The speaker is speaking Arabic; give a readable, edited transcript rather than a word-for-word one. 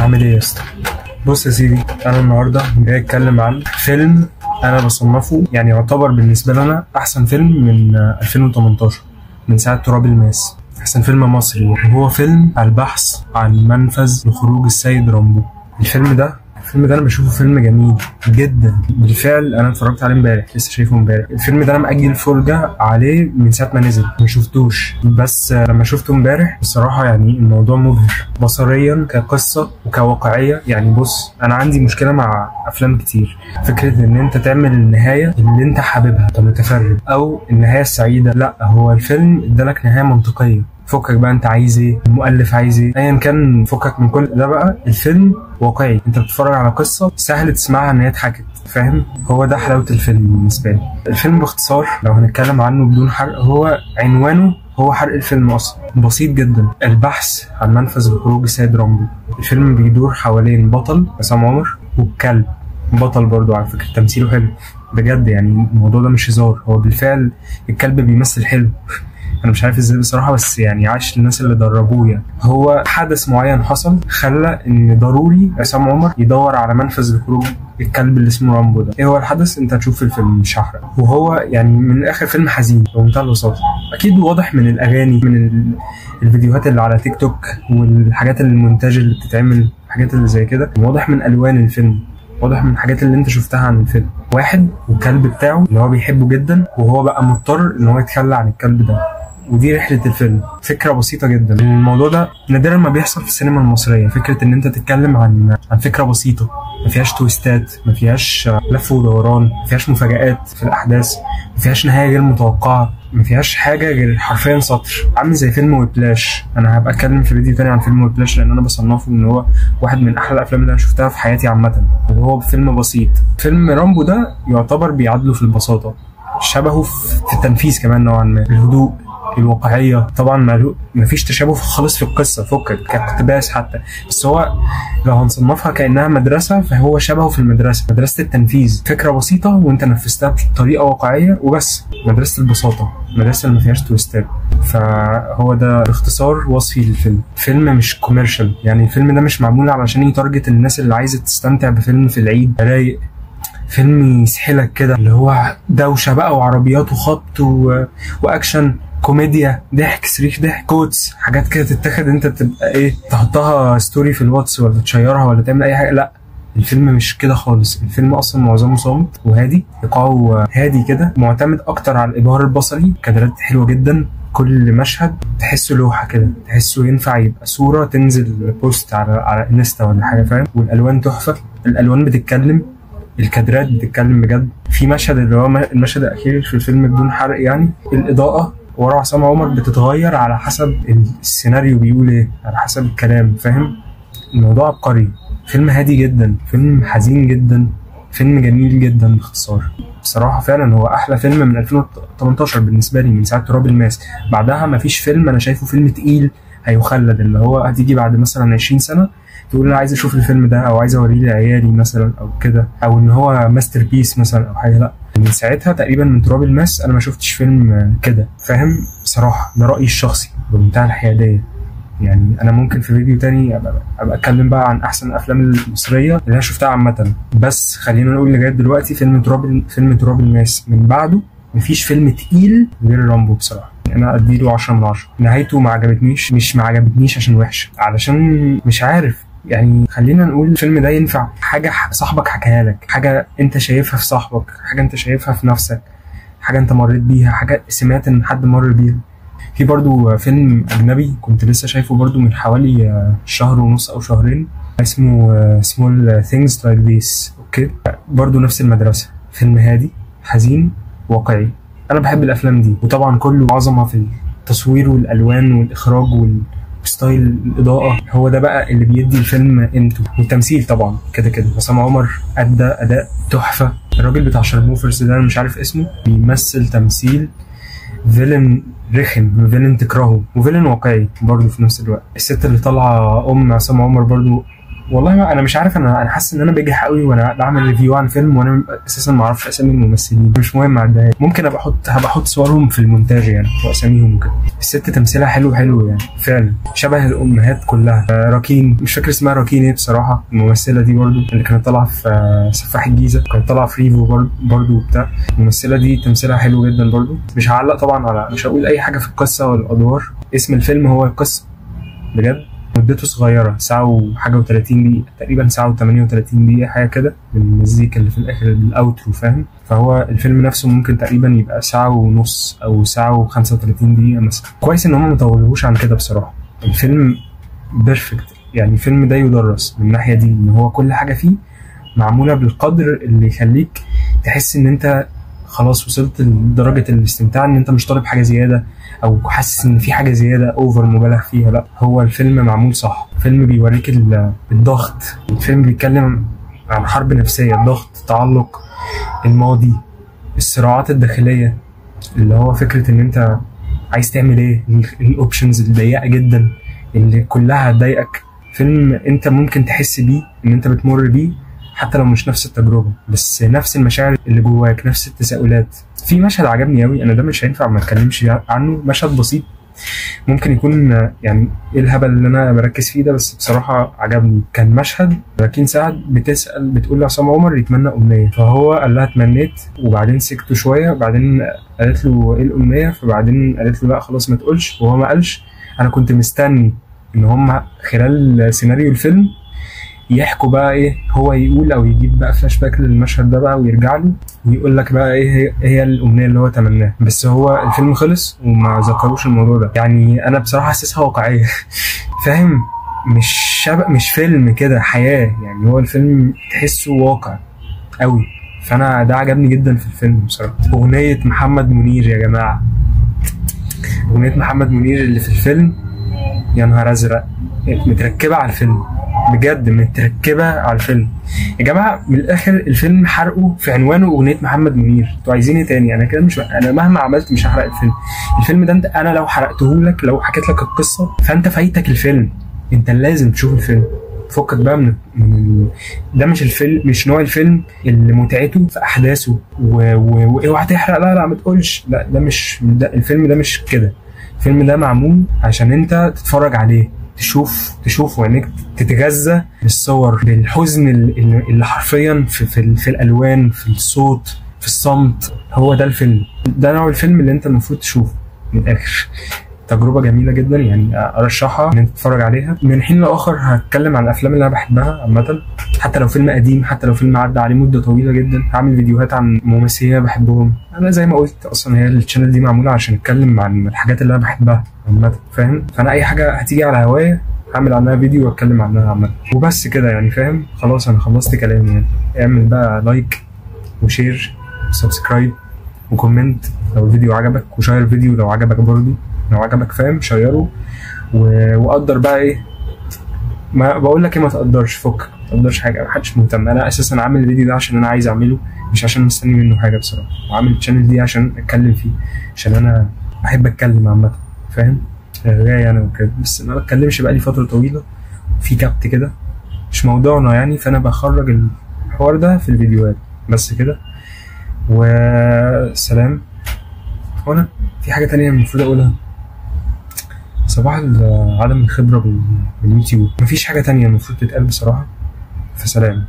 عامل ايه يا اسطى؟ بص يا سيدي، انا النهارده جاي اتكلم عن فيلم انا بصنفه يعني يعتبر بالنسبه لنا احسن فيلم من 2018 من ساعه تراب الماس. احسن فيلم مصري وهو فيلم البحث عن منفذ لخروج السيد رامبو. الفيلم ده انا بشوفه فيلم جميل جدا. بالفعل انا اتفرجت عليه امبارح، لسه شايفه امبارح. الفيلم ده انا مأجل فرجه عليه من ساعه ما نزل، ما شفتوش، بس لما شفته امبارح بصراحه يعني الموضوع مبهر بصريا كقصه وكواقعيه. يعني بص، انا عندي مشكله مع افلام كتير، فكره ان انت تعمل النهايه اللي انت حاببها كمتفرج او النهايه السعيده. لا، هو الفيلم ادالك نهايه منطقيه. فكك بقى انت عايز ايه، المؤلف عايز ايه، ايا كان، فكك من كل ده. بقى الفيلم واقعي، انت بتتفرج على قصه سهل تسمعها ان هي اتحكت، فاهم؟ هو ده حلاوه الفيلم بالنسبه لي. الفيلم باختصار لو هنتكلم عنه بدون حرق، هو عنوانه هو حرق الفيلم اصلا، بسيط جدا: البحث عن منفذ لخروج السيد رامبو. الفيلم بيدور حوالين بطل عصام عمر والكلب. بطل برضو على فكره تمثيله حلو بجد، يعني الموضوع ده مش هزار، هو بالفعل الكلب بيمثل حلو. انا مش عارف ازاي بصراحه، بس يعني عاش الناس اللي دربوه. يعني هو حدث معين حصل خلى ان ضروري عصام عمر يدور على منفذ لخروج الكلب اللي اسمه رامبو ده. ايه هو الحدث؟ انت هتشوف في الفيلم، مش هحرق. وهو يعني من الاخر فيلم حزين بمنتهى البساطه. اكيد واضح من الاغاني، من الفيديوهات اللي على تيك توك والحاجات المونتاج اللي بتتعمل، الحاجات اللي زي كده، واضح من الوان الفيلم، واضح من الحاجات اللي انت شفتها عن الفيلم. واحد والكلب بتاعه اللي هو بيحبه جدا، وهو بقى مضطر ان هو يتخلى عن الكلب ده. ودي رحلة الفيلم. فكرة بسيطة جدا. الموضوع ده نادرا ما بيحصل في السينما المصرية، فكرة ان انت تتكلم عن فكرة بسيطة ما فيهاش تويستات، ما فيهاش لف ودوران، ما فيهاش مفاجآت في الأحداث، ما فيهاش نهاية غير متوقعة، ما فيهاش حاجة غير حرفيا سطر. عامل زي فيلم ويبلاش. انا هبقى اتكلم في فيديو تاني عن فيلم ويبلاش، لان انا بصنفه ان هو واحد من احلى الافلام اللي انا شفتها في حياتي عامة، وهو فيلم بسيط. فيلم رامبو ده يعتبر بيعادله في البساطة، شبهه في التنفيذ كمان نوعا ما، الهدوء، الواقعيه. طبعا ما فيش تشابه خالص في القصه، فكك كاقتباس حتى، بس هو لو هنصنفها كانها مدرسه فهو شبهه في المدرسه، مدرسه التنفيذ. فكره بسيطه وانت نفذتها بطريقه واقعيه وبس، مدرسه البساطه، مدرسه اللي ما فيهاش تويستات. فهو ده باختصار وصفي للفيلم. فيلم مش كوميرشال، يعني الفيلم ده مش معمول علشان يتارجت الناس اللي عايزه تستمتع بفيلم في العيد رايق، فيلم يسحلك كده، اللي هو دوشه بقى وعربيات وخبط واكشن، كوميديا، ضحك، صريخ ضحك، كوتس، حاجات كده تتاخد انت تبقى ايه، تحطها ستوري في الواتس ولا تشيرها ولا تعمل اي حاجه. لا، الفيلم مش كده خالص. الفيلم اصلا معظمه صامت وهادي، ايقاعه هادي كده، معتمد اكتر على الابهار البصري، كادرات حلوه جدا، كل مشهد تحسه لوحه كده، تحسه ينفع يبقى صوره تنزل بوست على انستا ولا حاجه، فاهم؟ والالوان تحفه، الالوان بتتكلم، الكادرات بتتكلم بجد. في مشهد اللي هو المشهد الاخير في الفيلم بدون حرق، يعني الاضاءه ورا عصام عمر بتتغير على حسب السيناريو بيقول ايه، على حسب الكلام، فاهم؟ الموضوع عبقري. فيلم هادي جدا، فيلم حزين جدا، فيلم جميل جدا باختصار. بصراحه فعلا هو احلى فيلم من 2018 بالنسبه لي، من ساعه تراب الماس. بعدها مفيش فيلم انا شايفه فيلم تقيل هيخلد، اللي هو هتيجي بعد مثلا 20 سنه تقول انا عايز اشوف الفيلم ده، او عايز اوريه لعيالي مثلا، او كده، او ان هو ماستر بيس مثلا او حاجه. لا، من ساعتها تقريبا من تراب الماس انا ما شفتش فيلم كده، فاهم؟ بصراحه ده رايي الشخصي بمنتهى الحياديه. يعني انا ممكن في فيديو تاني ابقى اتكلم بقى عن احسن الافلام المصريه اللي انا شفتها عامه، بس خلينا نقول لغايه دلوقتي فيلم تراب الماس من بعده مفيش فيلم تقيل غير رامبو بصراحه. انا اديله 10 من 10. نهايته ما عجبتنيش، مش ما عجبتنيش عشان وحش، علشان مش عارف، يعني خلينا نقول الفيلم ده ينفع حاجه صاحبك حكاها لك، حاجه انت شايفها في صاحبك، حاجه انت شايفها في نفسك، حاجه انت مريت بيها، حاجه سمعت ان حد مر بيها. في برضو فيلم اجنبي كنت لسه شايفه برضو من حوالي شهر ونص او شهرين، اسمه Small Things Like This. اوكي، برضو نفس المدرسه، فيلم هادي حزين واقعي. انا بحب الافلام دي، وطبعا كله عظمه في التصوير والالوان والاخراج ستايل الاضاءه، هو ده بقى اللي بيدي الفيلم قيمته. والتمثيل طبعا كده كده، عصام عمر ادى اداء تحفه. الراجل بتاع شارموفرز ده انا مش عارف اسمه، بيمثل تمثيل فيلن رخم، فيلن تكرهه، وفيلن واقعي برضه في نفس الوقت. الست اللي طالعه عصام عمر برضه والله ما انا مش عارف، انا حاسس ان انا بجح قوي وانا بعمل ريفيو عن فيلم وانا اساسا ما اعرفش اسامي الممثلين. مش مهم عدها، ممكن هبقى احط صورهم في المونتاج يعني واساميهم وكده. الست تمثيلها حلو يعني فعلا، شبه الامهات كلها. راكين، مش فاكر اسمها راكين ايه بصراحه، الممثله دي برضو اللي كانت طالعه في سفاح الجيزه، كانت طالعه في ريفو برضو وبتاع. الممثله دي تمثيلها حلو جدا برضو. مش هعلق طبعا على، مش هقول اي حاجه في القصه والادوار. اسم الفيلم هو القصه بجد. مدته صغيرة، ساعة وحاجة و30 دقيقة تقريبا، ساعة و38 دقيقة حاجة كده، بالمزيكا اللي في الآخر بالأوترو فاهم. فهو الفيلم نفسه ممكن تقريبا يبقى ساعة ونص أو ساعة و35 دقيقة مثلا. كويس إن هم مطولوهوش عن كده بصراحة. الفيلم بيرفكت يعني، الفيلم ده يدرس من الناحية دي، إن هو كل حاجة فيه معمولة بالقدر اللي يخليك تحس إن أنت خلاص وصلت لدرجة الاستمتاع، ان انت مش طالب حاجة زيادة او حاسس ان في حاجة زيادة اوفر مبالغ فيها. لا، هو الفيلم معمول صح. فيلم بيوريك الضغط. الفيلم بيتكلم عن حرب نفسية، الضغط، تعلق الماضي، الصراعات الداخلية، اللي هو فكرة ان انت عايز تعمل ايه، الاوبشنز الضيقة جدا اللي كلها هتضايقك. فيلم انت ممكن تحس بيه، ان انت بتمر بيه حتى لو مش نفس التجربه، بس نفس المشاعر اللي جواك، نفس التساؤلات. في مشهد عجبني قوي، انا ده مش هينفع ما اتكلمش عنه، مشهد بسيط ممكن يكون يعني ايه الهبل اللي انا بركز فيه ده، بس بصراحه عجبني. كان مشهد راكين سعد بتقول لعصام عمر يتمنى امنيه، فهو قال لها اتمنيت، وبعدين سكتوا شويه، وبعدين قالت له ايه الامنيه، فبعدين قالت له لا خلاص ما تقولش، وهو ما قالش. انا كنت مستني ان هم خلال سيناريو الفيلم يحكوا بقى ايه، هو يقول او يجيب بقى فلاش باك للمشهد ده بقى ويرجع له ويقول لك بقى ايه هي الامنيه اللي هو تمناها. بس هو الفيلم خلص وما ذكروش الموضوع ده. يعني انا بصراحه حاسسها واقعيه فاهم، مش فيلم كده حياه يعني، هو الفيلم تحسه واقع قوي. فانا ده عجبني جدا في الفيلم بصراحه. اغنيه محمد منير يا جماعه، اغنيه محمد منير اللي في الفيلم يا نهار ازرق، متركبه على الفيلم بجد، متركبه على الفيلم يا جماعه. من الاخر الفيلم حرقه في عنوانه اغنيه محمد منير، انتوا عايزين ايه تاني؟ انا كده مش، انا مهما عملت مش هحرق الفيلم ده. انا لو حرقته لك، لو حكيت لك القصه فانت فايتك الفيلم، انت لازم تشوف الفيلم. فكك بقى من ده، مش الفيلم، مش نوع الفيلم اللي متعته في احداثه واوعى تحرق، لا ما تقولش، لا ده مش ده الفيلم، ده مش كده. الفيلم ده معمول عشان انت تتفرج عليه، تشوف وانك تتغذى بالصور، بالحزن اللي حرفيا في الالوان، في الصوت، في الصمت. هو ده الفيلم، ده نوع الفيلم اللي انت المفروض تشوفه. من الاخر تجربه جميله جدا يعني، ارشحها ان انت تتفرج عليها. من حين لاخر هتكلم عن الافلام اللي انا بحبها عامه، حتى لو فيلم قديم، حتى لو فيلم عدى عليه مده طويله جدا. هعمل فيديوهات عن ممثلين بحبهم. انا زي ما قلت اصلا هي الشانل دي معموله عشان اتكلم عن الحاجات اللي انا بحبها عامه فاهم. فانا اي حاجه هتيجي على هوايه هعمل عنها فيديو واتكلم عنها عامه، وبس كده يعني فاهم. خلاص انا خلصت كلامي يعني. اعمل بقى لايك وشير وسبسكرايب وكومنت لو الفيديو عجبك، وشير الفيديو لو عجبك برضو، لو عجبك فاهم شيره. وقدر بقى ايه، ما بقول لك ايه، ما تقدرش، فك ما تقدرش حاجه، محدش مهتم. انا اساسا عامل الفيديو ده عشان انا عايز اعمله، مش عشان مستني منه حاجه بصراحه. وعامل الشانل دي عشان اتكلم فيه، عشان انا بحب اتكلم عامه فاهم، غاية انا وكده. بس ما بتكلمش بقالي فتره طويله، في كبت كده مش موضوعنا يعني، فانا بخرج الحوار ده في الفيديوهات بس كده. وسلام. وانا في حاجه تانية المفروض اقولها، صباح عدم الخبره باليوتيوب، مفيش حاجه تانية المفروض تتقال بصراحه. فسلام.